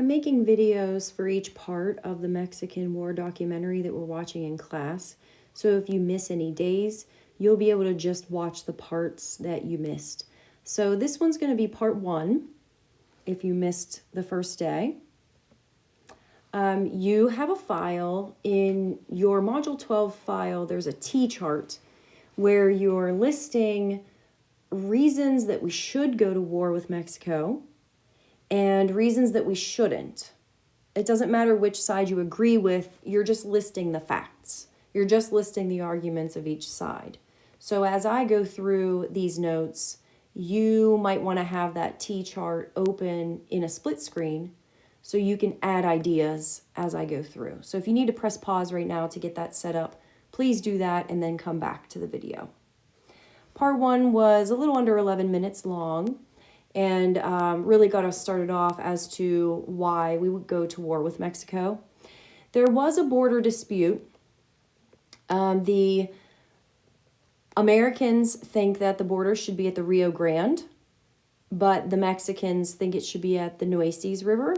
I'm making videos for each part of the Mexican War documentary that we're watching in class. So if you miss any days, you'll be able to just watch the parts that you missed. So this one's going to be part 1, if you missed the first day. You have a file in your Module 12 file. There's a T-chart where you're listing reasons that we should go to war with Mexico and reasons that we shouldn't. It doesn't matter which side you agree with, you're just listing the facts. You're just listing the arguments of each side. So as I go through these notes, you might want to have that T-chart open in a split screen so you can add ideas as I go through. So if you need to press pause right now to get that set up, please do that and then come back to the video. Part 1 was a little under 11 minutes long and really got us started off as to why we would go to war with Mexico. There was a border dispute. The Americans think that the border should be at the Rio Grande, but the Mexicans think it should be at the Nueces River.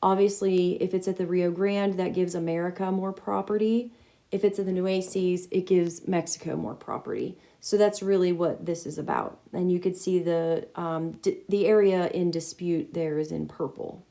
Obviously, if it's at the Rio Grande, that gives America more property. If it's at the Nueces, it gives Mexico more property. So that's really what this is about. And you could see the area in dispute there is in purple.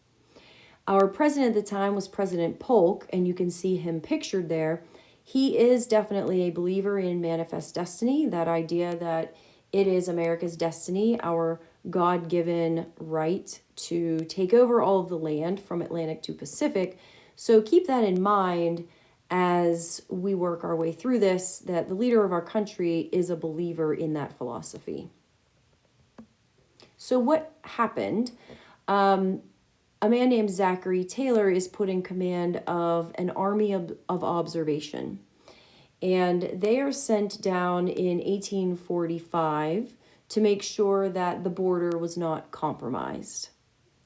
Our president at the time was President Polk, and you can see him pictured there. He is definitely a believer in manifest destiny, that idea that it is America's destiny, our God-given right to take over all of the land from Atlantic to Pacific. So keep that in mind as we work our way through this, that the leader of our country is a believer in that philosophy. So what happened? A man named Zachary Taylor is put in command of an army of observation. And they are sent down in 1845 to make sure that the border was not compromised.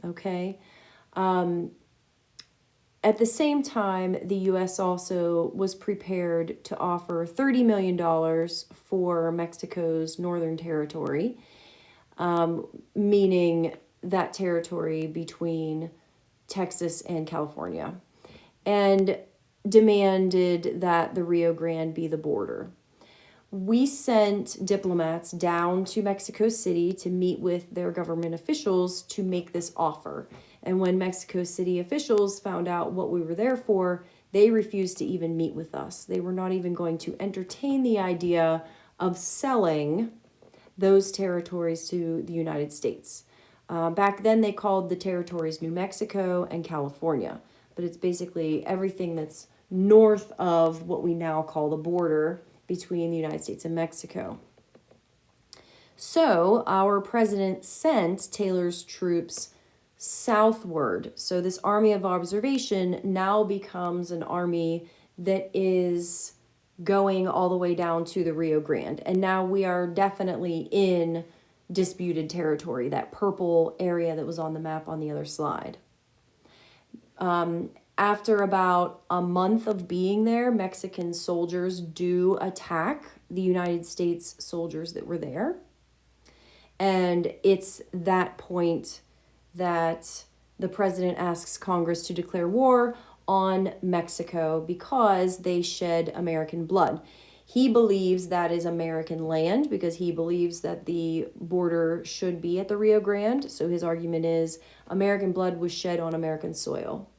Okay? At the same time, the U.S. also was prepared to offer $30 million for Mexico's northern territory, meaning that territory between Texas and California, and demanded that the Rio Grande be the border. We sent diplomats down to Mexico City to meet with their government officials to make this offer. And when Mexico City officials found out what we were there for, they refused to even meet with us. They were not even going to entertain the idea of selling those territories to the United States. Back then, they called the territories New Mexico and California, but it's basically everything that's north of what we now call the border between the United States and Mexico. So our president sent Taylor's troops southward. So this army of observation now becomes an army that is going all the way down to the Rio Grande. And now we are definitely in disputed territory, that purple area that was on the map on the other slide. After about a month of being there, Mexican soldiers do attack the United States soldiers that were there. And it's that point that the president asks Congress to declare war on Mexico because they shed American blood. He believes that is American land because he believes that the border should be at the Rio Grande. So his argument is American blood was shed on American soil.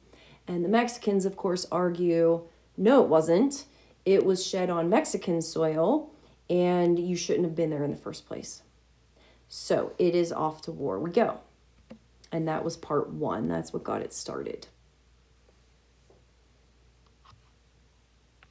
And the Mexicans, of course, argue, no, it wasn't. It was shed on Mexican soil, and you shouldn't have been there in the first place. So it is off to war we go. And that was part 1. That's what got it started.